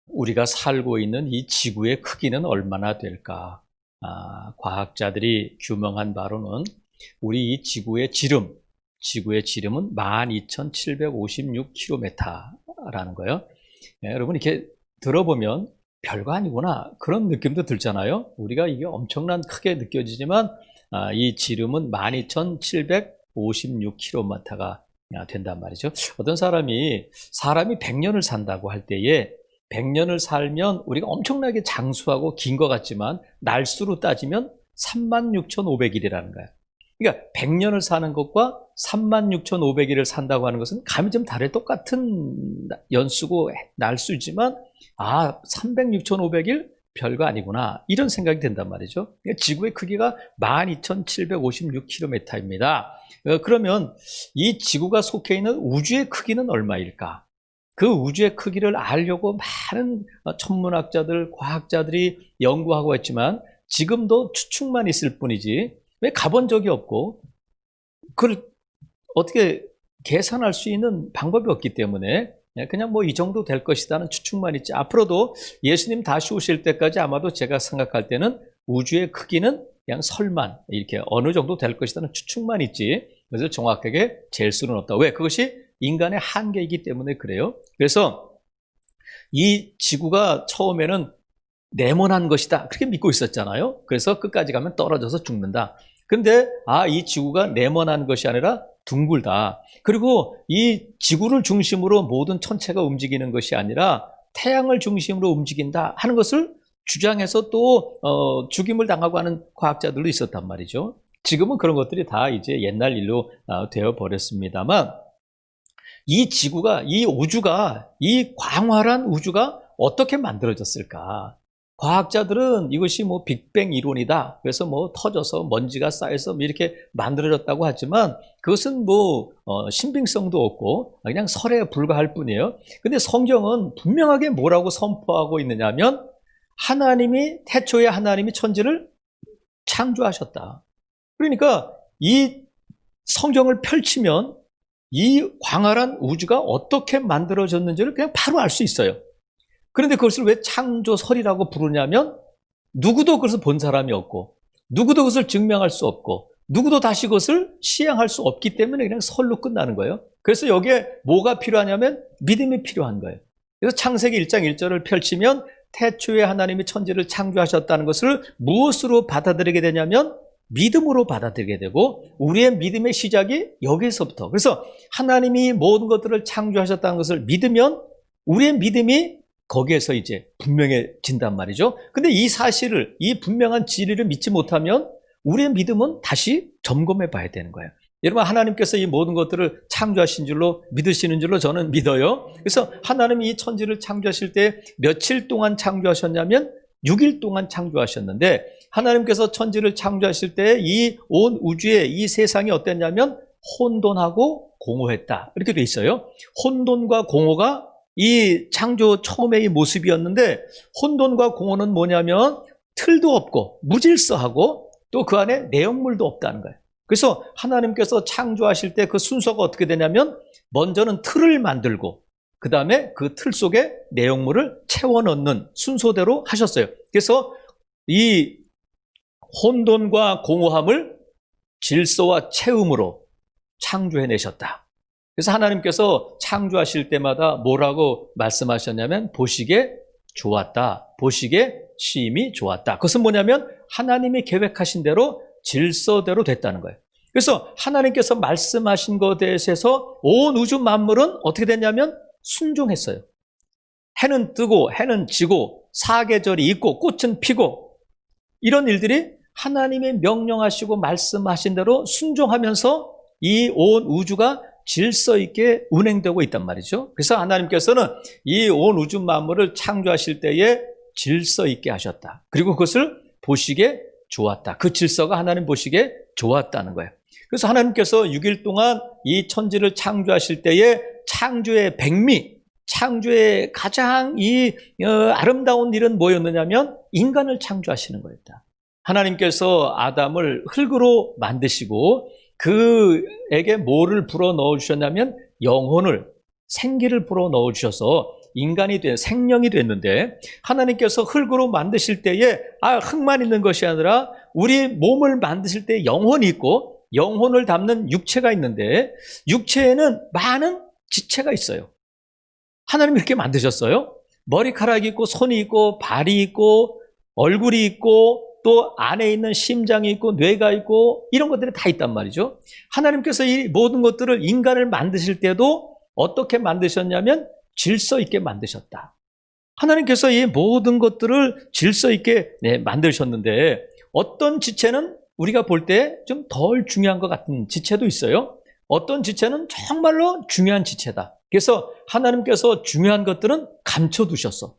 우리가 살고 있는 이 지구의 크기는 얼마나 될까? 과학자들이 규명한 바로는 우리 이 지구의 지름은 12,756km라는 거예요. 여러분 이렇게 들어보면 별거 아니구나 그런 느낌도 들잖아요. 우리가 이게 엄청난 크게 느껴지지만 이 지름은 12,756km가 된단 말이죠. 어떤 사람이 100년을 산다고 할 때에 100년을 살면 우리가 엄청나게 장수하고 긴 것 같지만 날수로 따지면 36,500일이라는 거예요. 그러니까 100년을 사는 것과 36,500일을 산다고 하는 것은 감이 좀 다르게 똑같은 연수고 날수지만 306,500일 별거 아니구나 이런 생각이 든단 말이죠. 지구의 크기가 12,756km입니다. 그러면 이 지구가 속해 있는 우주의 크기는 얼마일까? 그 우주의 크기를 알려고 많은 천문학자들, 과학자들이 연구하고 있지만 지금도 추측만 있을 뿐이지 왜 가본 적이 없고 그걸 어떻게 계산할 수 있는 방법이 없기 때문에 그냥 뭐 이 정도 될 것이다는 추측만 있지 앞으로도 예수님 다시 오실 때까지 아마도 제가 생각할 때는 우주의 크기는 그냥 설만 이렇게 어느 정도 될 것이다는 추측만 있지 그래서 정확하게 잴 수는 없다. 왜? 그것이 인간의 한계이기 때문에 그래요. 그래서 이 지구가 처음에는 네모난 것이다 그렇게 믿고 있었잖아요. 그래서 끝까지 가면 떨어져서 죽는다. 근데 이 지구가 네모난 것이 아니라 둥글다. 그리고 이 지구를 중심으로 모든 천체가 움직이는 것이 아니라 태양을 중심으로 움직인다 하는 것을 주장해서 또 죽임을 당하고 하는 과학자들도 있었단 말이죠. 지금은 그런 것들이 다 이제 옛날 일로 되어 버렸습니다만 이 지구가, 이 우주가, 이 광활한 우주가 어떻게 만들어졌을까? 과학자들은 이것이 뭐 빅뱅 이론이다. 그래서 뭐 터져서 먼지가 쌓여서 이렇게 만들어졌다고 하지만 그것은 뭐 신빙성도 없고 그냥 설에 불과할 뿐이에요. 근데 성경은 분명하게 뭐라고 선포하고 있느냐면 태초에 하나님이 천지를 창조하셨다. 그러니까 이 성경을 펼치면 이 광활한 우주가 어떻게 만들어졌는지를 그냥 바로 알 수 있어요. 그런데 그것을 왜 창조설이라고 부르냐면 누구도 그것을 본 사람이 없고 누구도 그것을 증명할 수 없고 누구도 다시 그것을 시행할 수 없기 때문에 그냥 설로 끝나는 거예요. 그래서 여기에 뭐가 필요하냐면 믿음이 필요한 거예요. 그래서 창세기 1장 1절을 펼치면 태초에 하나님이 천지를 창조하셨다는 것을 무엇으로 받아들이게 되냐면 믿음으로 받아들이게 되고 우리의 믿음의 시작이 여기서부터 그래서 하나님이 모든 것들을 창조하셨다는 것을 믿으면 우리의 믿음이 거기에서 이제 분명해진단 말이죠. 근데 이 사실을 이 분명한 진리를 믿지 못하면 우리의 믿음은 다시 점검해 봐야 되는 거예요. 여러분 하나님께서 이 모든 것들을 창조하신 줄로 믿으시는 줄로 저는 믿어요. 그래서 하나님이 이 천지를 창조하실 때 며칠 동안 창조하셨냐면 6일 동안 창조하셨는데 하나님께서 천지를 창조하실 때 이 온 우주의 이 세상이 어땠냐면 혼돈하고 공허했다. 이렇게 돼 있어요. 혼돈과 공허가 이 창조 처음의 이 모습이었는데 혼돈과 공허는 뭐냐면 틀도 없고 무질서하고 또 그 안에 내용물도 없다는 거예요. 그래서 하나님께서 창조하실 때 그 순서가 어떻게 되냐면 먼저는 틀을 만들고 그 다음에 그 틀 속에 내용물을 채워넣는 순서대로 하셨어요. 그래서 이 혼돈과 공허함을 질서와 채움으로 창조해내셨다. 그래서 하나님께서 창조하실 때마다 뭐라고 말씀하셨냐면 보시기에 좋았다. 보시기에 심히 좋았다. 그것은 뭐냐면 하나님이 계획하신 대로 질서대로 됐다는 거예요. 그래서 하나님께서 말씀하신 것에 대해서 온 우주 만물은 어떻게 됐냐면 순종했어요. 해는 뜨고 해는 지고 사계절이 있고 꽃은 피고 이런 일들이 하나님이 명령하시고 말씀하신 대로 순종하면서 이 온 우주가 질서 있게 운행되고 있단 말이죠. 그래서 하나님께서는 이 온 우주 만물을 창조하실 때에 질서 있게 하셨다. 그리고 그것을 보시기에 좋았다. 그 질서가 하나님 보시기에 좋았다는 거예요. 그래서 하나님께서 6일 동안 이 천지를 창조하실 때에 창조의 백미, 창조의 가장 아름다운 일은 뭐였느냐면 인간을 창조하시는 거였다. 하나님께서 아담을 흙으로 만드시고 그에게 뭐를 불어 넣어 주셨냐면 영혼을 생기를 불어 넣어주셔서 인간이 된 생명이 됐는데, 하나님께서 흙으로 만드실 때에 흙만 있는 것이 아니라 우리 몸을 만드실 때 영혼이 있고 영혼을 담는 육체가 있는데, 육체에는 많은 지체가 있어요. 하나님이 이렇게 만드셨어요. 머리카락이 있고 손이 있고 발이 있고 얼굴이 있고 또 안에 있는 심장이 있고 뇌가 있고 이런 것들이 다 있단 말이죠. 하나님께서 이 모든 것들을 인간을 만드실 때도 어떻게 만드셨냐면 질서 있게 만드셨다. 하나님께서 이 모든 것들을 질서 있게 만드셨는데, 어떤 지체는 우리가 볼 때 좀 덜 중요한 것 같은 지체도 있어요. 어떤 지체는 정말로 중요한 지체다. 그래서 하나님께서 중요한 것들은 감춰두셨어.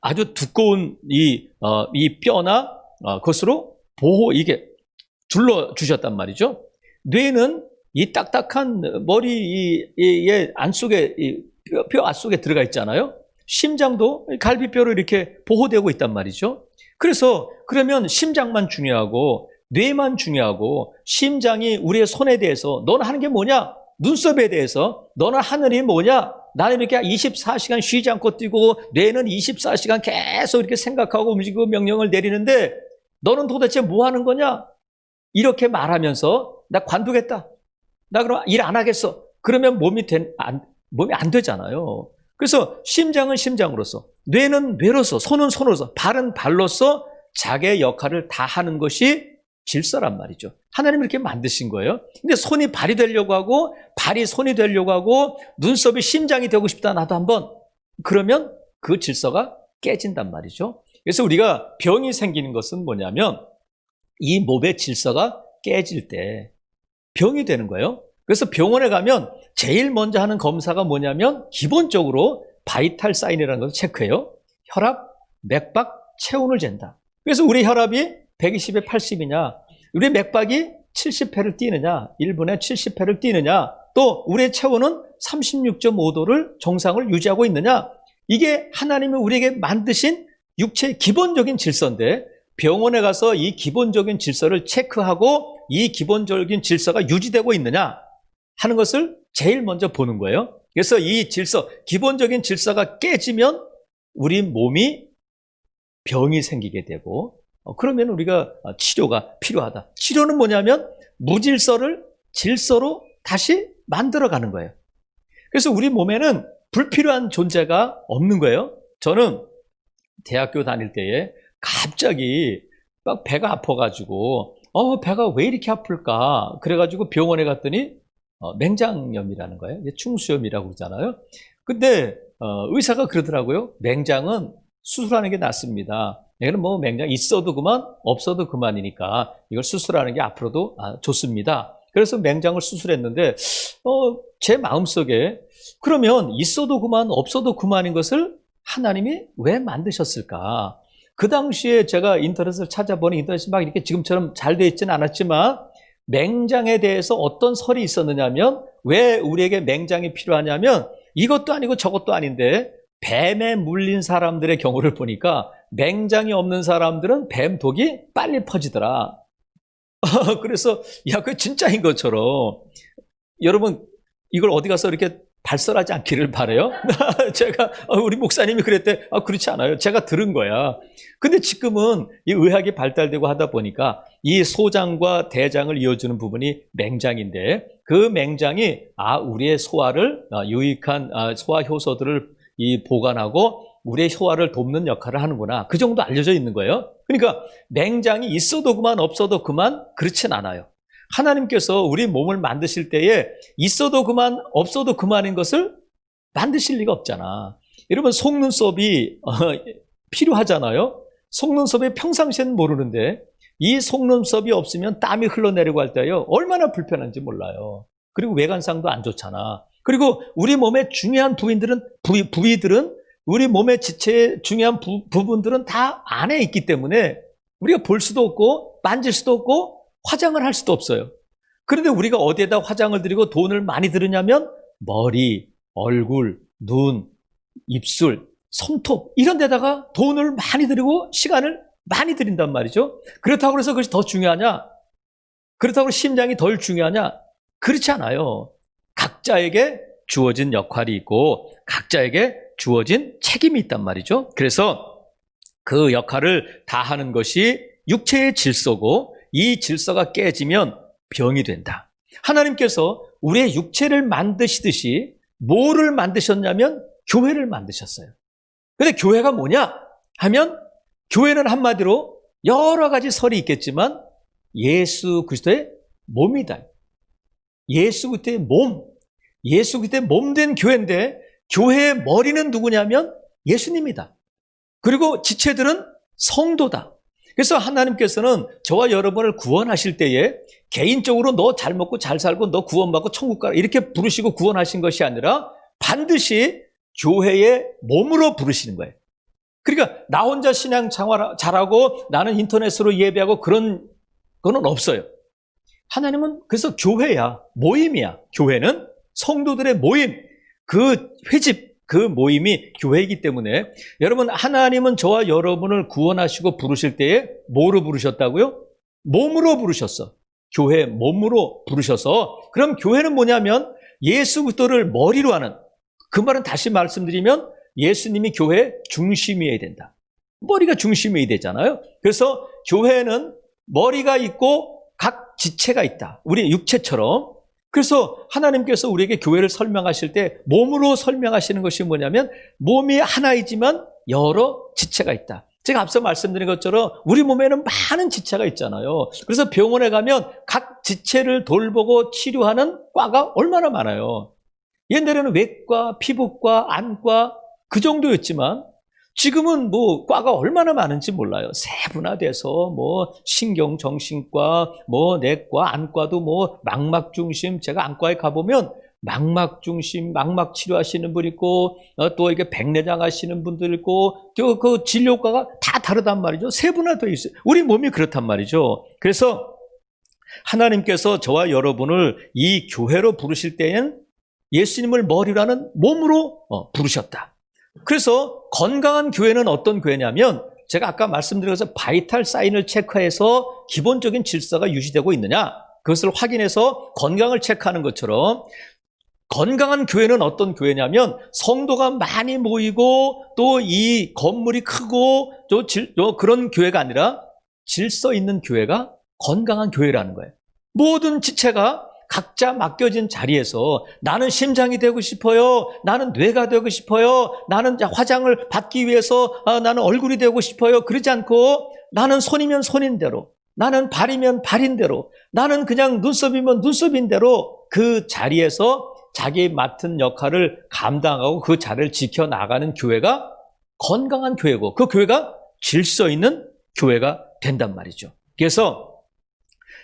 아주 두꺼운 이 뼈나 그것으로 이게 둘러주셨단 말이죠. 뇌는 이 딱딱한 머리의 안속에, 뼈 안속에 들어가 있잖아요. 심장도 갈비뼈로 이렇게 보호되고 있단 말이죠. 그래서 그러면 심장만 중요하고 뇌만 중요하고, 심장이 우리의 손에 대해서 너는 하는 게 뭐냐? 눈썹에 대해서 너는 하늘이 뭐냐? 나는 이렇게 24시간 쉬지 않고 뛰고 뇌는 24시간 계속 이렇게 생각하고 움직이고 명령을 내리는데 너는 도대체 뭐 하는 거냐? 이렇게 말하면서 나 관두겠다. 나 그럼 일 안 하겠어. 그러면 몸이 안 되잖아요. 그래서 심장은 심장으로서, 뇌는 뇌로서, 손은 손으로서, 발은 발로서 자기의 역할을 다 하는 것이 질서란 말이죠. 하나님이 이렇게 만드신 거예요. 근데 손이 발이 되려고 하고 발이 손이 되려고 하고 눈썹이 심장이 되고 싶다 나도 한번, 그러면 그 질서가 깨진단 말이죠. 그래서 우리가 병이 생기는 것은 뭐냐면 이 몸의 질서가 깨질 때 병이 되는 거예요. 그래서 병원에 가면 제일 먼저 하는 검사가 뭐냐면 기본적으로 바이탈 사인이라는 것을 체크해요. 혈압, 맥박, 체온을 잰다. 그래서 우리 혈압이 120에 80이냐, 우리 맥박이 70회를 뛰느냐, 1분에 70회를 뛰느냐, 또 우리의 체온은 36.5도를 정상을 유지하고 있느냐, 이게 하나님이 우리에게 만드신 육체의 기본적인 질서인데, 병원에 가서 이 기본적인 질서를 체크하고 이 기본적인 질서가 유지되고 있느냐 하는 것을 제일 먼저 보는 거예요. 그래서 이 질서, 기본적인 질서가 깨지면 우리 몸이 병이 생기게 되고, 그러면 우리가 치료가 필요하다. 치료는 뭐냐면 무질서를 질서로 다시 만들어가는 거예요. 그래서 우리 몸에는 불필요한 존재가 없는 거예요. 저는 대학교 다닐 때에 갑자기 막 배가 아파가지고 배가 왜 이렇게 아플까? 그래가지고 병원에 갔더니 맹장염이라는 거예요. 충수염이라고 그러잖아요. 근데 의사가 그러더라고요. 맹장은 수술하는 게 낫습니다. 얘는 뭐 맹장 있어도 그만, 없어도 그만이니까 이걸 수술하는 게 앞으로도 좋습니다. 그래서 맹장을 수술했는데 제 마음속에 그러면 있어도 그만, 없어도 그만인 것을 하나님이 왜 만드셨을까? 그 당시에 제가 인터넷을 찾아보니 인터넷이 막 이렇게 지금처럼 잘 되어 있지는 않았지만 맹장에 대해서 어떤 설이 있었느냐면, 왜 우리에게 맹장이 필요하냐면 이것도 아니고 저것도 아닌데 뱀에 물린 사람들의 경우를 보니까 맹장이 없는 사람들은 뱀 독이 빨리 퍼지더라. 그래서 그게 진짜인 것처럼, 여러분 이걸 어디 가서 이렇게 발설하지 않기를 바라요. 제가 우리 목사님이 그랬대. 그렇지 않아요. 제가 들은 거야. 근데 지금은 이 의학이 발달되고 하다 보니까 이 소장과 대장을 이어주는 부분이 맹장인데, 그 맹장이 우리의 소화를 유익한 소화 효소들을 보관하고 우리의 소화를 돕는 역할을 하는구나. 그 정도 알려져 있는 거예요. 그러니까 맹장이 있어도 그만, 없어도 그만, 그렇진 않아요. 하나님께서 우리 몸을 만드실 때에 있어도 그만, 없어도 그만인 것을 만드실 리가 없잖아. 여러분 속눈썹이 필요하잖아요. 속눈썹이 평상시에는 모르는데 이 속눈썹이 없으면 땀이 흘러내리고 할 때요, 얼마나 불편한지 몰라요. 그리고 외관상도 안 좋잖아. 그리고 우리 몸의 중요한 부위들은 우리 몸의 지체의 중요한 부분들은 다 안에 있기 때문에 우리가 볼 수도 없고 만질 수도 없고 화장을 할 수도 없어요. 그런데 우리가 어디에다 화장을 들이고 돈을 많이 들으냐면 머리, 얼굴, 눈, 입술, 손톱 이런 데다가 돈을 많이 들이고 시간을 많이 들인단 말이죠. 그렇다고 해서 그것이 더 중요하냐? 그렇다고 심장이 덜 중요하냐? 그렇지 않아요. 각자에게 주어진 역할이 있고 각자에게 주어진 책임이 있단 말이죠. 그래서 그 역할을 다 하는 것이 육체의 질서고 이 질서가 깨지면 병이 된다. 하나님께서 우리의 육체를 만드시듯이 뭐를 만드셨냐면 교회를 만드셨어요. 근데 교회가 뭐냐 하면 교회는 한마디로 여러 가지 설이 있겠지만 예수 그리스도의 몸이다. 예수 그리스도의 몸, 예수 그리스도의 몸된 교회인데 교회의 머리는 누구냐면 예수님이다. 그리고 지체들은 성도다. 그래서 하나님께서는 저와 여러분을 구원하실 때에 개인적으로 너 잘 먹고 잘 살고 너 구원받고 천국 가라 이렇게 부르시고 구원하신 것이 아니라 반드시 교회의 몸으로 부르시는 거예요. 그러니까 나 혼자 신앙 잘하고 나는 인터넷으로 예배하고 그런 거는 없어요. 하나님은 그래서 교회야, 모임이야. 교회는 성도들의 모임, 그 회집, 그 모임이 교회이기 때문에 여러분 하나님은 저와 여러분을 구원하시고 부르실 때에 뭐로 부르셨다고요? 몸으로 부르셨어. 교회 몸으로 부르셔서 그럼 교회는 뭐냐면 예수 그리스도를 머리로 하는 그 말은 다시 말씀드리면 예수님이 교회의 중심이어야 된다. 머리가 중심이어야 되잖아요. 그래서 교회는 머리가 있고 각 지체가 있다. 우리 육체처럼. 그래서 하나님께서 우리에게 교회를 설명하실 때 몸으로 설명하시는 것이 뭐냐면 몸이 하나이지만 여러 지체가 있다. 제가 앞서 말씀드린 것처럼 우리 몸에는 많은 지체가 있잖아요. 그래서 병원에 가면 각 지체를 돌보고 치료하는 과가 얼마나 많아요. 옛날에는 외과, 피부과, 안과 그 정도였지만 지금은 뭐 과가 얼마나 많은지 몰라요. 세분화돼서 뭐 신경, 정신과, 뭐 내과, 안과도 뭐 망막 중심. 제가 안과에 가보면 망막 중심, 망막 치료하시는 분 있고 또 이게 백내장 하시는 분들 있고 그 진료과가 다 다르단 말이죠. 세분화되어 있어요. 우리 몸이 그렇단 말이죠. 그래서 하나님께서 저와 여러분을 이 교회로 부르실 때엔 예수님을 머리로 하는 몸으로 부르셨다. 그래서 건강한 교회는 어떤 교회냐면 제가 아까 말씀드린 것처럼 바이탈 사인을 체크해서 기본적인 질서가 유지되고 있느냐 그것을 확인해서 건강을 체크하는 것처럼 건강한 교회는 어떤 교회냐면 성도가 많이 모이고 또 이 건물이 크고 또 그런 교회가 아니라 질서 있는 교회가 건강한 교회라는 거예요. 모든 지체가 각자 맡겨진 자리에서 나는 심장이 되고 싶어요. 나는 뇌가 되고 싶어요. 나는 화장을 받기 위해서 나는 얼굴이 되고 싶어요. 그러지 않고 나는 손이면 손인 대로 나는 발이면 발인 대로 나는 그냥 눈썹이면 눈썹인 대로 그 자리에서 자기 맡은 역할을 감당하고 그 자리를 지켜나가는 교회가 건강한 교회고 그 교회가 질서 있는 교회가 된단 말이죠. 그래서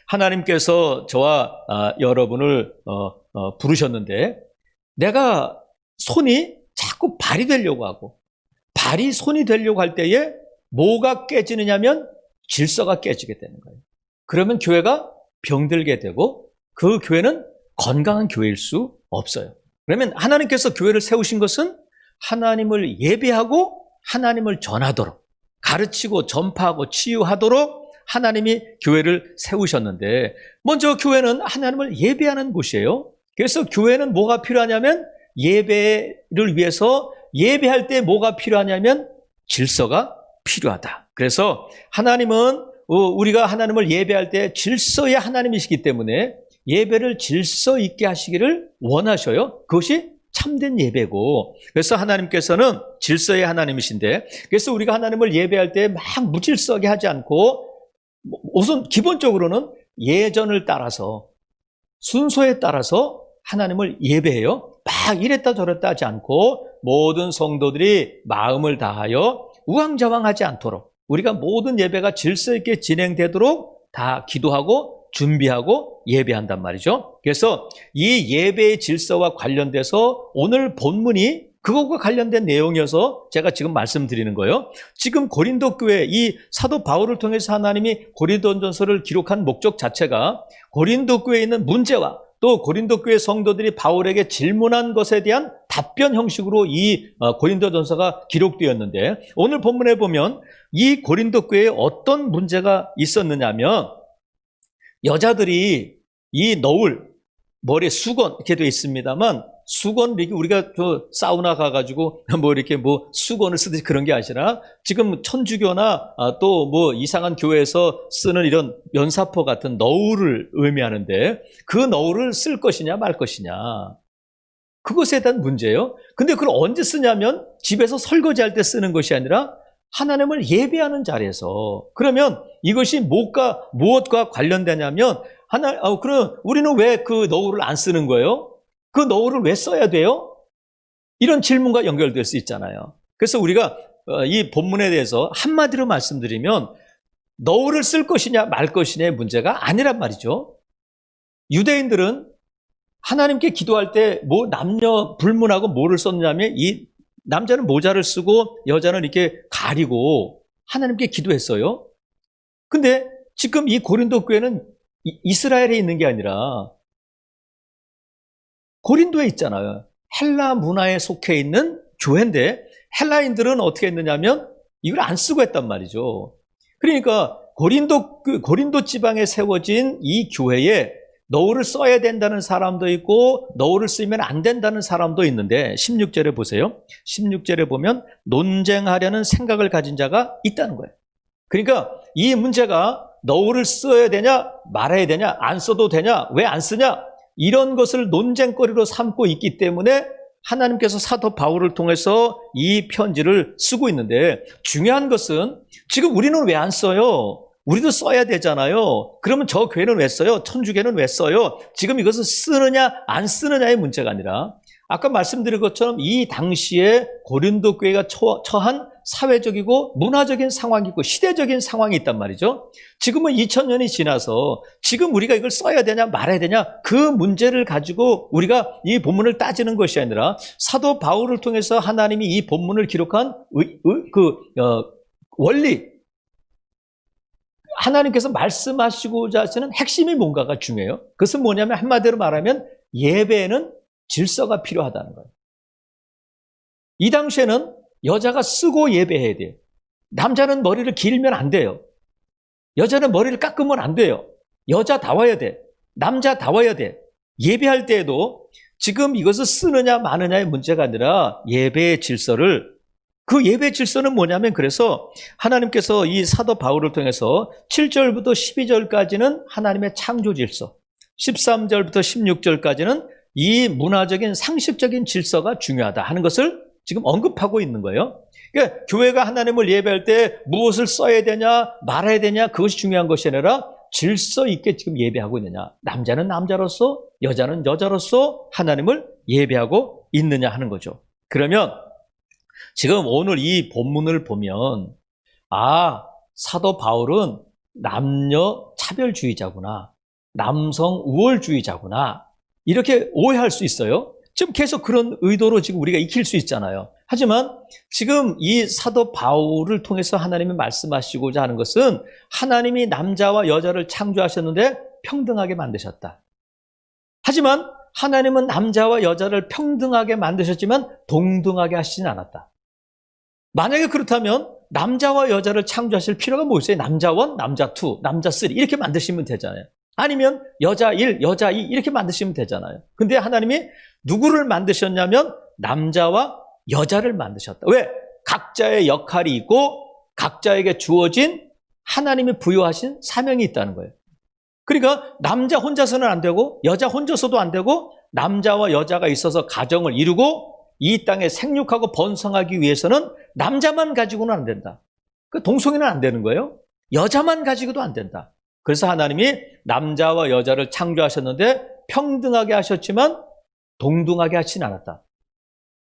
하나님께서 저와 여러분을 부르셨는데 내가 손이 자꾸 발이 되려고 하고 발이 손이 되려고 할 때에 뭐가 깨지느냐면 질서가 깨지게 되는 거예요. 그러면 교회가 병들게 되고 그 교회는 건강한 교회일 수 없어요. 그러면 하나님께서 교회를 세우신 것은 하나님을 예배하고 하나님을 전하도록 가르치고 전파하고 치유하도록 하나님이 교회를 세우셨는데 먼저 교회는 하나님을 예배하는 곳이에요. 그래서 교회는 뭐가 필요하냐면 예배를 위해서 예배할 때 뭐가 필요하냐면 질서가 필요하다. 그래서 하나님은 우리가 하나님을 예배할 때 질서의 하나님이시기 때문에 예배를 질서 있게 하시기를 원하셔요. 그것이 참된 예배고 그래서 하나님께서는 질서의 하나님이신데 그래서 우리가 하나님을 예배할 때 막 무질서하게 하지 않고 우선 기본적으로는 예전을 따라서 순서에 따라서 하나님을 예배해요. 막 이랬다 저랬다 하지 않고 모든 성도들이 마음을 다하여 우왕좌왕하지 않도록 우리가 모든 예배가 질서 있게 진행되도록 다 기도하고 준비하고 예배한단 말이죠. 그래서 이 예배의 질서와 관련돼서 오늘 본문이 그것과 관련된 내용이어서 제가 지금 말씀드리는 거예요. 지금 고린도 교회 이 사도 바울을 통해서 하나님이 고린도전서를 기록한 목적 자체가 고린도 교회에 있는 문제와 또 고린도 교회 성도들이 바울에게 질문한 것에 대한 답변 형식으로 이 고린도전서가 기록되었는데 오늘 본문에 보면 이 고린도 교회에 어떤 문제가 있었느냐면 여자들이 이 너울 머리에 수건 이렇게 돼 있습니다만 수건 이렇게 우리가 저 사우나 가가지고 뭐 이렇게 뭐 수건을 쓰듯이 그런 게 아니라 지금 천주교나 또 뭐 이상한 교회에서 쓰는 이런 면사포 같은 너울을 의미하는데 그 너울을 쓸 것이냐 말 것이냐 그것에 대한 문제예요. 근데 그걸 언제 쓰냐면 집에서 설거지할 때 쓰는 것이 아니라 하나님을 예배하는 자리에서. 그러면 이것이 무엇과 관련되냐면 그럼 우리는 왜 그 너울을 안 쓰는 거예요? 그 너울을 왜 써야 돼요? 이런 질문과 연결될 수 있잖아요. 그래서 우리가 이 본문에 대해서 한마디로 말씀드리면 너울을 쓸 것이냐 말 것이냐의 문제가 아니란 말이죠. 유대인들은 하나님께 기도할 때 뭐 남녀 불문하고 뭐를 썼냐면 이 남자는 모자를 쓰고 여자는 이렇게 가리고 하나님께 기도했어요. 근데 지금 이 고린도 교회는 이스라엘에 있는 게 아니라 고린도에 있잖아요. 헬라 문화에 속해 있는 교회인데 헬라인들은 어떻게 했느냐면 이걸 안 쓰고 했단 말이죠. 그러니까 고린도 지방에 세워진 이 교회에 너울을 써야 된다는 사람도 있고 너울을 쓰면 안 된다는 사람도 있는데 16절에 보세요. 16절에 보면 논쟁하려는 생각을 가진 자가 있다는 거예요. 그러니까 이 문제가 너울을 써야 되냐 말아야 되냐 안 써도 되냐 왜 안 쓰냐 이런 것을 논쟁거리로 삼고 있기 때문에 하나님께서 사도 바울을 통해서 이 편지를 쓰고 있는데 중요한 것은 지금 우리는 왜 안 써요? 우리도 써야 되잖아요. 그러면 저 교회는 왜 써요? 천주교는 왜 써요? 지금 이것을 쓰느냐 안 쓰느냐의 문제가 아니라 아까 말씀드린 것처럼 이 당시에 고린도 교회가 처한 사회적이고 문화적인 상황이 있고 시대적인 상황이 있단 말이죠. 지금은 2000년이 지나서 지금 우리가 이걸 써야 되냐 말아야 되냐 그 문제를 가지고 우리가 이 본문을 따지는 것이 아니라 사도 바울을 통해서 하나님이 이 본문을 기록한 원리 하나님께서 말씀하시고자 하시는 핵심이 뭔가가 중요해요. 그것은 뭐냐면 한마디로 말하면 예배에는 질서가 필요하다는 거예요. 이 당시에는 여자가 쓰고 예배해야 돼요. 남자는 머리를 길면 안 돼요. 여자는 머리를 깎으면 안 돼요. 여자다워야 돼. 남자다워야 돼. 예배할 때에도 지금 이것을 쓰느냐 마느냐의 문제가 아니라 예배의 질서를 그 예배 질서는 뭐냐면 그래서 하나님께서 이 사도 바울을 통해서 7절부터 12절까지는 하나님의 창조 질서 13절부터 16절까지는 이 문화적인 상식적인 질서가 중요하다 하는 것을 지금 언급하고 있는 거예요. 그러니까 교회가 하나님을 예배할 때 무엇을 써야 되냐 말아야 되냐 그것이 중요한 것이 아니라 질서 있게 지금 예배하고 있느냐 남자는 남자로서 여자는 여자로서 하나님을 예배하고 있느냐 하는 거죠. 그러면 지금 오늘 이 본문을 보면 사도 바울은 남녀 차별주의자구나 남성 우월주의자구나 이렇게 오해할 수 있어요. 지금 계속 그런 의도로 지금 우리가 익힐 수 있잖아요. 하지만 지금 이 사도 바울을 통해서 하나님이 말씀하시고자 하는 것은 하나님이 남자와 여자를 창조하셨는데 평등하게 만드셨다. 하지만 하나님은 남자와 여자를 평등하게 만드셨지만 동등하게 하시진 않았다. 만약에 그렇다면 남자와 여자를 창조하실 필요가 뭐 있어요? 남자 1, 남자 2, 남자 3 이렇게 만드시면 되잖아요. 아니면 여자 1, 여자 2 이렇게 만드시면 되잖아요. 근데 하나님이 누구를 만드셨냐면 남자와 여자를 만드셨다. 왜? 각자의 역할이 있고 각자에게 주어진 하나님이 부여하신 사명이 있다는 거예요. 그러니까 남자 혼자서는 안 되고 여자 혼자서도 안 되고 남자와 여자가 있어서 가정을 이루고 이 땅에 생육하고 번성하기 위해서는 남자만 가지고는 안 된다. 그 동성애는 안 되는 거예요. 여자만 가지고도 안 된다. 그래서 하나님이 남자와 여자를 창조하셨는데 평등하게 하셨지만 동등하게 하진 않았다.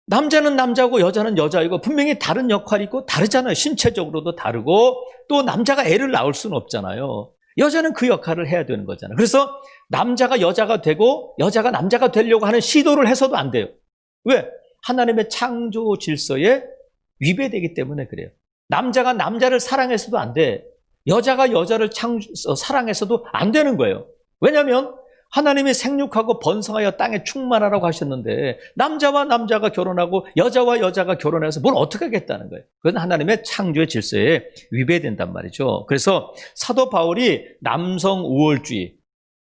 남자는 남자고 여자는 여자이고 분명히 다른 역할이 있고 다르잖아요. 신체적으로도 다르고 또 남자가 애를 낳을 수는 없잖아요. 여자는 그 역할을 해야 되는 거잖아요. 그래서 남자가 여자가 되고 여자가 남자가 되려고 하는 시도를 해서도 안 돼요. 왜? 하나님의 창조 질서에 위배되기 때문에 그래요. 남자가 남자를 사랑해서도 안 돼. 여자가 여자를 사랑해서도 안 되는 거예요. 왜냐하면 하나님이 생육하고 번성하여 땅에 충만하라고 하셨는데 남자와 남자가 결혼하고 여자와 여자가 결혼해서 뭘 어떻게 하겠다는 거예요. 그건 하나님의 창조의 질서에 위배된단 말이죠. 그래서 사도 바울이 남성 우월주의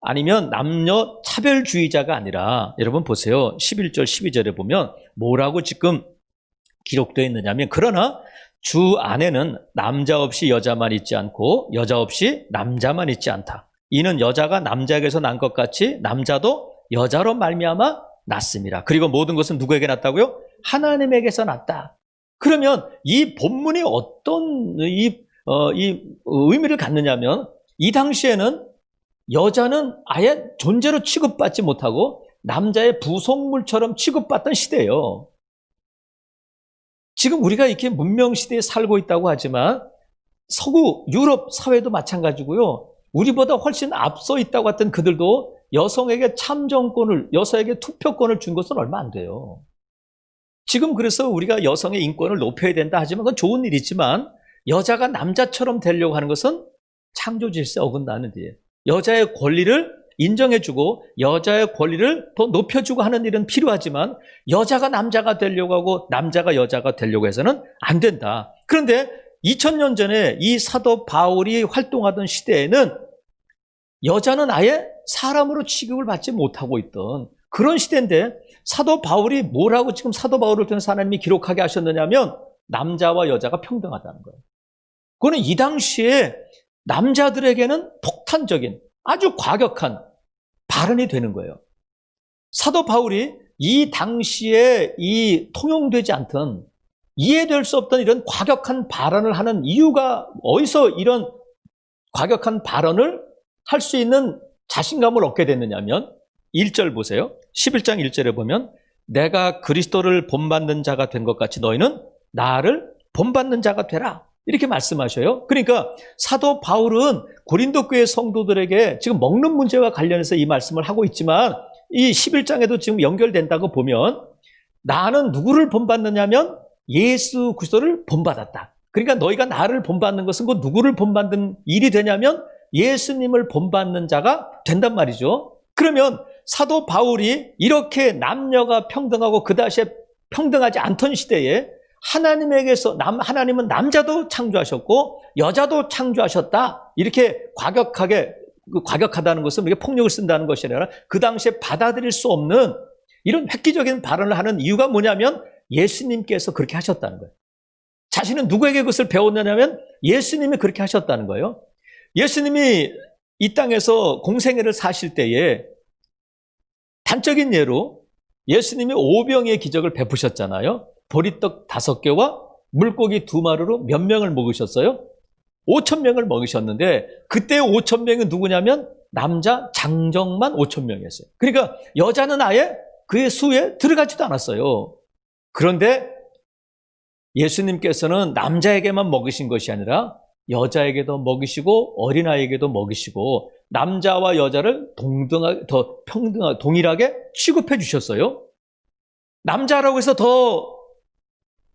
아니면 남녀 차별주의자가 아니라, 여러분 보세요. 11절 12절에 보면 뭐라고 지금 기록되어 있느냐면, 그러나 주 안에는 남자 없이 여자만 있지 않고 여자 없이 남자만 있지 않다. 이는 여자가 남자에게서 난 것 같이 남자도 여자로 말미암아 났습니다. 그리고 모든 것은 누구에게 났다고요? 하나님에게서 났다. 그러면 이 본문이 어떤 이 의미를 갖느냐면, 이 당시에는 여자는 아예 존재로 취급받지 못하고 남자의 부속물처럼 취급받던 시대예요. 지금 우리가 이렇게 문명시대에 살고 있다고 하지만 서구 유럽 사회도 마찬가지고요. 우리보다 훨씬 앞서 있다고 했던 그들도 여성에게 참정권을, 여성에게 투표권을 준 것은 얼마 안 돼요. 지금 그래서 우리가 여성의 인권을 높여야 된다 하지만 그건 좋은 일이지만, 여자가 남자처럼 되려고 하는 것은 창조 질서에 어긋나는 일이에요. 여자의 권리를 인정해주고 여자의 권리를 더 높여주고 하는 일은 필요하지만, 여자가 남자가 되려고 하고 남자가 여자가 되려고 해서는 안 된다. 그런데 2000년 전에 이 사도 바울이 활동하던 시대에는 여자는 아예 사람으로 취급을 받지 못하고 있던 그런 시대인데, 사도 바울이 뭐라고 지금 사도 바울을 통해서 하나님이 기록하게 하셨느냐면, 남자와 여자가 평등하다는 거예요. 그거는 이 당시에 남자들에게는 폭탄적인 아주 과격한 발언이 되는 거예요. 사도 바울이 이 당시에 이 통용되지 않던, 이해될 수 없던 이런 과격한 발언을 하는 이유가, 어디서 이런 과격한 발언을 할 수 있는 자신감을 얻게 됐느냐면, 1절 보세요. 11장 1절에 보면, 내가 그리스도를 본받는 자가 된 것 같이 너희는 나를 본받는 자가 되라, 이렇게 말씀하셔요. 그러니까 사도 바울은 고린도 교회 성도들에게 지금 먹는 문제와 관련해서 이 말씀을 하고 있지만, 이 11장에도 지금 연결된다고 보면, 나는 누구를 본받느냐면 예수 그리스도를 본받았다. 그러니까 너희가 나를 본받는 것은 그 누구를 본받는 일이 되냐면 예수님을 본받는 자가 된단 말이죠. 그러면 사도 바울이 이렇게 남녀가 평등하고 그 당시에 평등하지 않던 시대에 하나님에게서 하나님은 남자도 창조하셨고 여자도 창조하셨다, 이렇게 과격하다는 것은 이게 폭력을 쓴다는 것이 아니라 그 당시에 받아들일 수 없는 이런 획기적인 발언을 하는 이유가 뭐냐면, 예수님께서 그렇게 하셨다는 거예요. 자신은 누구에게 그것을 배웠느냐면 예수님이 그렇게 하셨다는 거예요. 예수님이 이 땅에서 공생애를 사실 때에 단적인 예로 예수님이 오병이의 기적을 베푸셨잖아요. 보리떡 5개와 물고기 2마리로 몇 명을 먹으셨어요? 5,000명을 먹으셨는데, 그때 5,000명이 누구냐면 남자 장정만 5,000명이었어요. 그러니까 여자는 아예 그의 수에 들어가지도 않았어요. 그런데 예수님께서는 남자에게만 먹이신 것이 아니라 여자에게도 먹이시고 어린아이에게도 먹이시고 남자와 여자를 더 평등하게, 동일하게 취급해 주셨어요. 남자라고 해서 더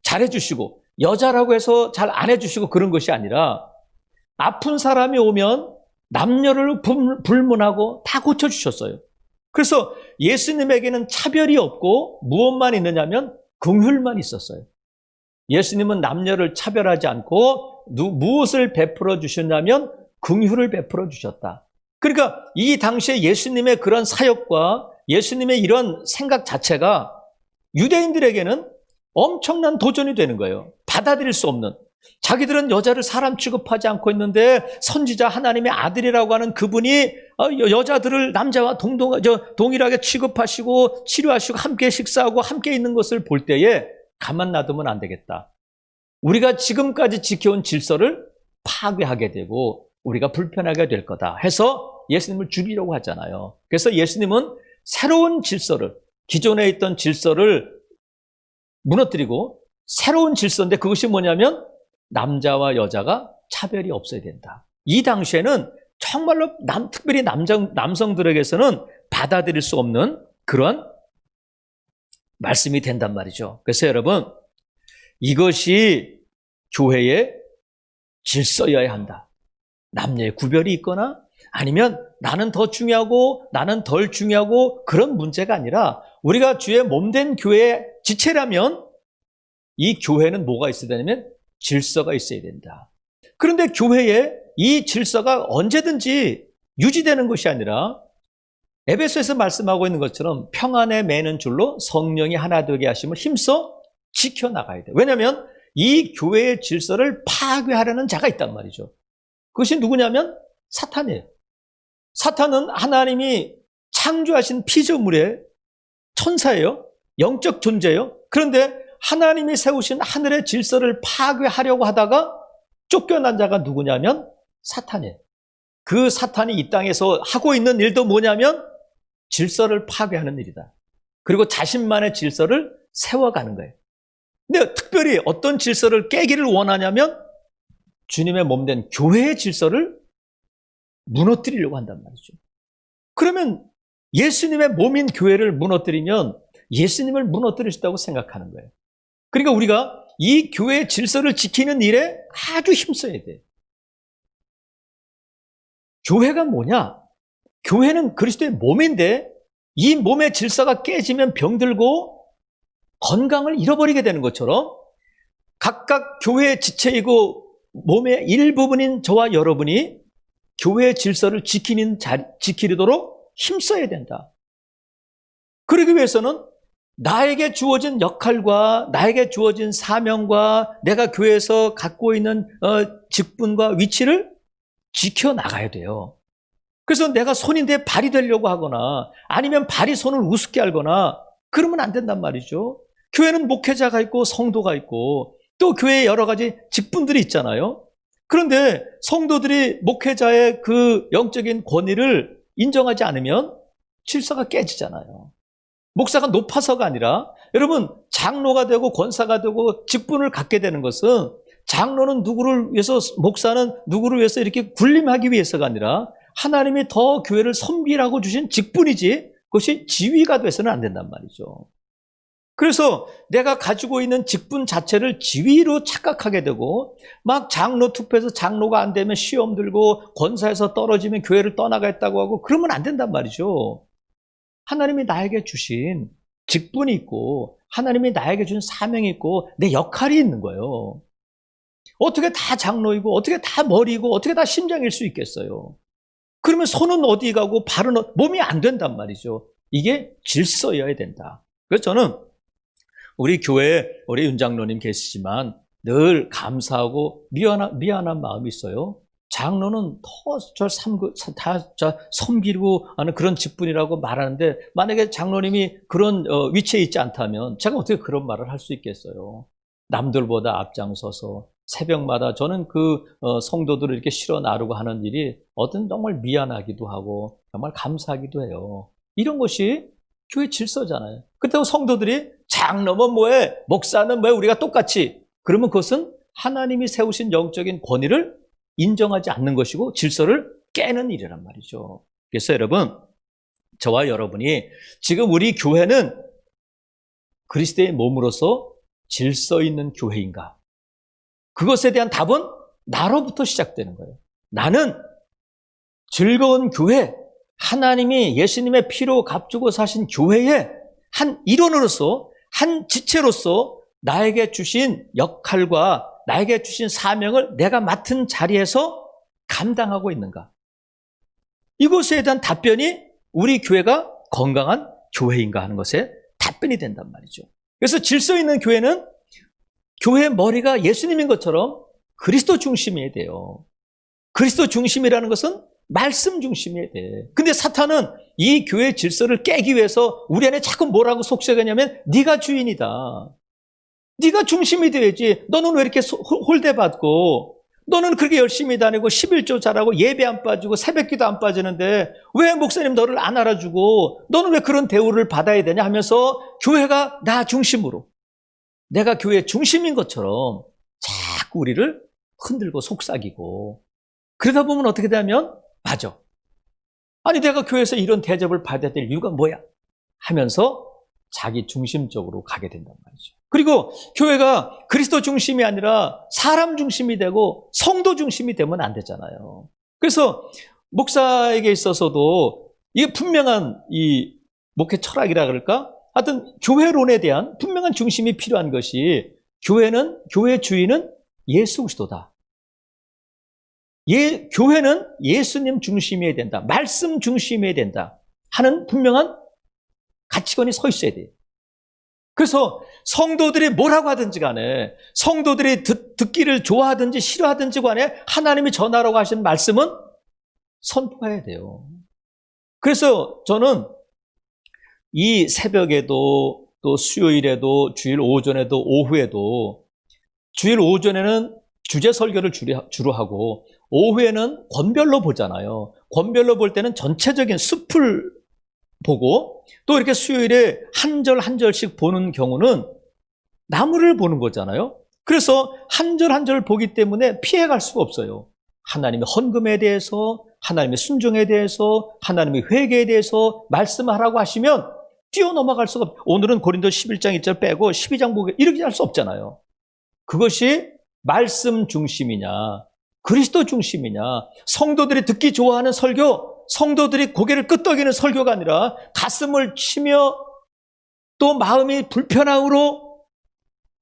잘해 주시고 여자라고 해서 잘 안 해주시고 그런 것이 아니라, 아픈 사람이 오면 남녀를 불문하고 다 고쳐주셨어요. 그래서 예수님에게는 차별이 없고 무엇만 있느냐면 긍휼만 있었어요. 예수님은 남녀를 차별하지 않고 무엇을 베풀어 주셨냐면 긍휼을 베풀어 주셨다. 그러니까 이 당시에 예수님의 그런 사역과 예수님의 이런 생각 자체가 유대인들에게는 엄청난 도전이 되는 거예요. 받아들일 수 없는. 자기들은 여자를 사람 취급하지 않고 있는데 선지자 하나님의 아들이라고 하는 그분이 여자들을 남자와 동일하게 취급하시고 치료하시고 함께 식사하고 함께 있는 것을 볼 때에 가만 놔두면 안 되겠다. 우리가 지금까지 지켜온 질서를 파괴하게 되고 우리가 불편하게 될 거다 해서 예수님을 죽이려고 하잖아요. 그래서 예수님은 새로운 질서를, 기존에 있던 질서를 무너뜨리고 새로운 질서인데, 그것이 뭐냐면 남자와 여자가 차별이 없어야 된다. 이 당시에는 정말로 특별히 남성들에게서는 받아들일 수 없는 그런 말씀이 된단 말이죠. 그래서 여러분, 이것이 교회의 질서여야 한다. 남녀의 구별이 있거나 아니면 나는 더 중요하고 나는 덜 중요하고 그런 문제가 아니라, 우리가 주의 몸된 교회의 지체라면 이 교회는 뭐가 있어야 되냐면 질서가 있어야 된다. 그런데 교회에 이 질서가 언제든지 유지되는 것이 아니라 에베소에서 말씀하고 있는 것처럼 평안에 매는 줄로 성령이 하나 되게 하심을 힘써 지켜나가야 돼요. 왜냐하면 이 교회의 질서를 파괴하려는 자가 있단 말이죠. 그것이 누구냐면 사탄이에요. 사탄은 하나님이 창조하신 피조물의 천사예요. 영적 존재예요. 그런데 하나님이 세우신 하늘의 질서를 파괴하려고 하다가 쫓겨난 자가 누구냐면 사탄이에요. 그 사탄이 이 땅에서 하고 있는 일도 뭐냐면 질서를 파괴하는 일이다. 그리고 자신만의 질서를 세워가는 거예요. 근데 특별히 어떤 질서를 깨기를 원하냐면 주님의 몸된 교회의 질서를 무너뜨리려고 한단 말이죠. 그러면 예수님의 몸인 교회를 무너뜨리면 예수님을 무너뜨릴 수 있다고 생각하는 거예요. 그러니까 우리가 이 교회의 질서를 지키는 일에 아주 힘써야 돼요. 교회가 뭐냐? 교회는 그리스도의 몸인데 이 몸의 질서가 깨지면 병들고 건강을 잃어버리게 되는 것처럼 각각 교회의 지체이고 몸의 일부분인 저와 여러분이 교회의 질서를 지키도록 힘써야 된다. 그러기 위해서는 나에게 주어진 역할과 나에게 주어진 사명과 내가 교회에서 갖고 있는 직분과 위치를 지켜나가야 돼요. 그래서 내가 손인데 발이 되려고 하거나 아니면 발이 손을 우습게 알거나 그러면 안 된단 말이죠. 교회는 목회자가 있고 성도가 있고 또 교회에 여러 가지 직분들이 있잖아요. 그런데 성도들이 목회자의 그 영적인 권위를 인정하지 않으면 질서가 깨지잖아요. 목사가 높아서가 아니라 여러분 장로가 되고 권사가 되고 직분을 갖게 되는 것은 장로는 누구를 위해서 목사는 누구를 위해서 이렇게 군림하기 위해서가 아니라 하나님이 더 교회를 섬기라고 주신 직분이지 그것이 지위가 돼서는 안 된단 말이죠. 그래서 내가 가지고 있는 직분 자체를 지위로 착각하게 되고 막 장로 투표해서 장로가 안 되면 시험 들고 권사에서 떨어지면 교회를 떠나겠다고 하고 그러면 안 된단 말이죠. 하나님이 나에게 주신 직분이 있고 하나님이 나에게 준 사명이 있고 내 역할이 있는 거예요. 어떻게 다 장로이고 어떻게 다 머리고 어떻게 다 심장일 수 있겠어요. 그러면 손은 어디 가고 발은 몸이 안 된단 말이죠. 이게 질서여야 된다. 그래서 저는 우리 교회에 우리 윤 장로님 계시지만 늘 감사하고 미안한 마음이 있어요. 장로는 더 섬기고 하는 그런 직분이라고 말하는데 만약에 장로님이 그런 위치에 있지 않다면 제가 어떻게 그런 말을 할 수 있겠어요. 남들보다 앞장서서 새벽마다 저는 그 성도들을 이렇게 실어 나르고 하는 일이 어떤 정말 미안하기도 하고 정말 감사하기도 해요. 이런 것이 교회 질서잖아요. 그렇다고 성도들이 장로면 뭐해? 목사는 뭐해? 우리가 똑같이. 그러면 그것은 하나님이 세우신 영적인 권위를 인정하지 않는 것이고 질서를 깨는 일이란 말이죠. 그래서 여러분, 저와 여러분이 지금 우리 교회는 그리스도의 몸으로서 질서 있는 교회인가? 그것에 대한 답은 나로부터 시작되는 거예요. 나는 즐거운 교회, 하나님이 예수님의 피로 값주고 사신 교회의 한 일원으로서, 한 지체로서 나에게 주신 역할과 나에게 주신 사명을 내가 맡은 자리에서 감당하고 있는가? 이것에 대한 답변이 우리 교회가 건강한 교회인가 하는 것에 답변이 된단 말이죠. 그래서 질서 있는 교회는 교회의 머리가 예수님인 것처럼 그리스도 중심이어야 돼요. 그리스도 중심이라는 것은 말씀 중심이어야 돼. 근데 사탄은 이 교회의 질서를 깨기 위해서 우리 안에 자꾸 뭐라고 속삭이냐면 네가 주인이다. 네가 중심이 돼야지. 너는 왜 이렇게 홀대받고 너는 그렇게 열심히 다니고 11조 잘하고 예배 안 빠지고 새벽기도 안 빠지는데 왜 목사님 너를 안 알아주고 너는 왜 그런 대우를 받아야 되냐 하면서 교회가 나 중심으로 내가 교회의 중심인 것처럼 자꾸 우리를 흔들고 속삭이고 그러다 보면 어떻게 되냐면 맞아. 아니 내가 교회에서 이런 대접을 받아야 될 이유가 뭐야? 하면서 자기 중심적으로 가게 된단 말이죠. 그리고 교회가 그리스도 중심이 아니라 사람 중심이 되고 성도 중심이 되면 안 되잖아요. 그래서 목사에게 있어서도 이게 분명한 이 목회 철학이라 그럴까? 하여튼 교회론에 대한 분명한 중심이 필요한 것이 교회의 주인은 예수 그리스도다. 교회는 예수님 중심이어야 된다. 말씀 중심이어야 된다. 하는 분명한 가치관이 서 있어야 돼요. 그래서 성도들이 뭐라고 하든지 간에, 성도들이 듣기를 좋아하든지 싫어하든지 간에 하나님이 전하라고 하신 말씀은 선포해야 돼요. 그래서 저는 이 새벽에도 또 수요일에도 주일 오전에도 오후에도, 주일 오전에는 주제 설교를 주로 하고 오후에는 권별로 보잖아요. 권별로 볼 때는 전체적인 숲을 보고, 또 이렇게 수요일에 한 절 한 절씩 보는 경우는 나무를 보는 거잖아요. 그래서 한 절 한 절 보기 때문에 피해갈 수가 없어요. 하나님의 헌금에 대해서, 하나님의 순종에 대해서, 하나님의 회개에 대해서 말씀하라고 하시면 뛰어넘어갈 수가 없어요. 오늘은 고린도 11장 2절 빼고 12장 보게, 이렇게 할 수 없잖아요. 그것이 말씀 중심이냐, 그리스도 중심이냐, 성도들이 듣기 좋아하는 설교, 성도들이 고개를 끄덕이는 설교가 아니라 가슴을 치며 또 마음이 불편함으로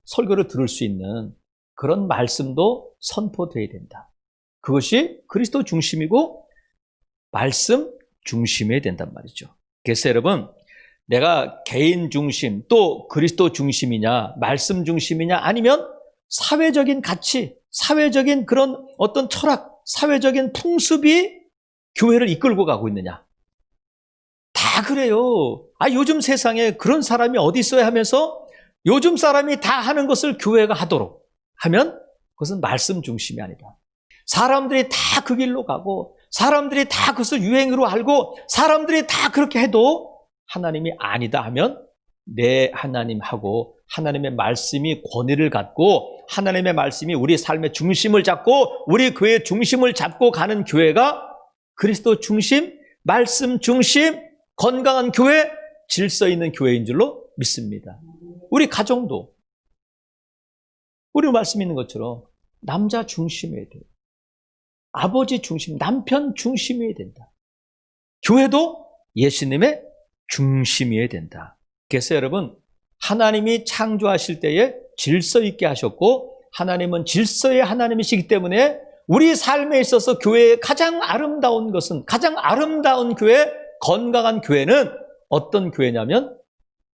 설교를 들을 수 있는 그런 말씀도 선포되어야 된다. 그것이 그리스도 중심이고 말씀 중심이어야 된단 말이죠. 그래서 여러분, 내가 개인 중심 또 그리스도 중심이냐, 말씀 중심이냐, 아니면 사회적인 가치, 사회적인 그런 어떤 철학, 사회적인 풍습이 교회를 이끌고 가고 있느냐. 다 그래요. 요즘 세상에 그런 사람이 어디 있어야 하면서 요즘 사람이 다 하는 것을 교회가 하도록 하면 그것은 말씀 중심이 아니다. 사람들이 다 그 길로 가고 사람들이 다 그것을 유행으로 알고 사람들이 다 그렇게 해도 하나님이 아니다 하면 내 하나님하고 하나님의 말씀이 권위를 갖고 하나님의 말씀이 우리 삶의 중심을 잡고 우리 교회의 중심을 잡고 가는 교회가 그리스도 중심, 말씀 중심, 건강한 교회, 질서 있는 교회인 줄로 믿습니다. 우리 가정도 우리 말씀 있는 것처럼 남자 중심이어야 돼요. 아버지 중심, 남편 중심이어야 된다. 교회도 예수님의 중심이어야 된다. 그래서 여러분, 하나님이 창조하실 때에 질서 있게 하셨고 하나님은 질서의 하나님이시기 때문에 우리 삶에 있어서 교회의 가장 아름다운 것은, 가장 아름다운 교회, 건강한 교회는 어떤 교회냐면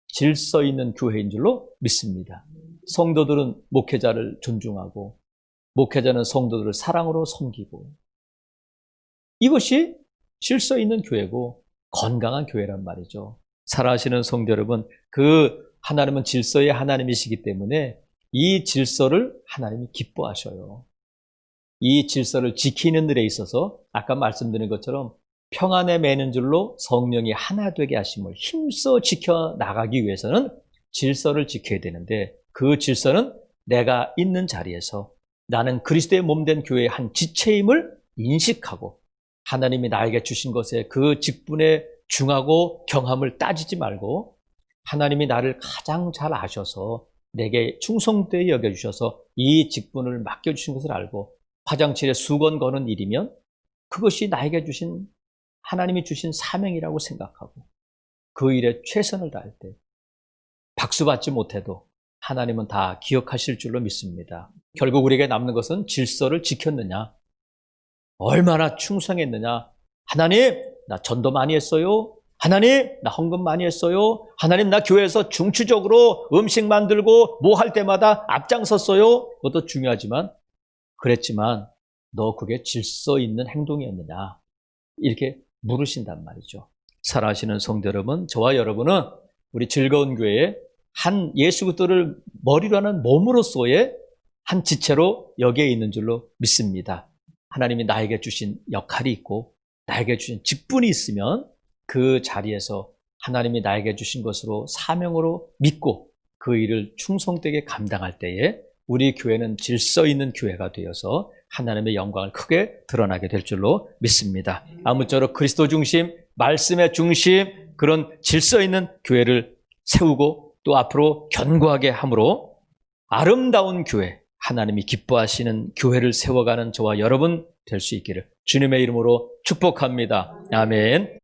질서 있는 교회인 줄로 믿습니다. 성도들은 목회자를 존중하고 목회자는 성도들을 사랑으로 섬기고, 이것이 질서 있는 교회고 건강한 교회란 말이죠. 살아가시는 성도 여러분, 하나님은 질서의 하나님이시기 때문에 이 질서를 하나님이 기뻐하셔요. 이 질서를 지키는 일에 있어서 아까 말씀드린 것처럼 평안에 매는 줄로 성령이 하나 되게 하심을 힘써 지켜나가기 위해서는 질서를 지켜야 되는데, 그 질서는 내가 있는 자리에서 나는 그리스도의 몸된 교회의 한 지체임을 인식하고 하나님이 나에게 주신 것에 그 직분에 중하고 경함을 따지지 말고 하나님이 나를 가장 잘 아셔서 내게 충성되게 여겨주셔서 이 직분을 맡겨주신 것을 알고 화장실에 수건 거는 일이면 그것이 나에게 주신, 하나님이 주신 사명이라고 생각하고 그 일에 최선을 다할 때 박수 받지 못해도 하나님은 다 기억하실 줄로 믿습니다. 결국 우리에게 남는 것은 질서를 지켰느냐, 얼마나 충성했느냐. 하나님, 나 전도 많이 했어요. 하나님, 나 헌금 많이 했어요. 하나님, 나 교회에서 중추적으로 음식 만들고 뭐 할 때마다 앞장섰어요. 그것도 중요하지만, 그랬지만 너 그게 질서 있는 행동이었느냐, 이렇게 물으신단 말이죠. 살아가시는 성도 여러분, 저와 여러분은 우리 즐거운 교회에 한 예수 그리스도를 머리로 하는 몸으로서의 한 지체로 여기에 있는 줄로 믿습니다. 하나님이 나에게 주신 역할이 있고 나에게 주신 직분이 있으면 그 자리에서 하나님이 나에게 주신 것으로 사명으로 믿고 그 일을 충성되게 감당할 때에 우리 교회는 질서 있는 교회가 되어서 하나님의 영광을 크게 드러나게 될 줄로 믿습니다. 아무쪼록 그리스도 중심, 말씀의 중심, 그런 질서 있는 교회를 세우고 또 앞으로 견고하게 함으로 아름다운 교회, 하나님이 기뻐하시는 교회를 세워가는 저와 여러분 될 수 있기를 주님의 이름으로 축복합니다. 아멘.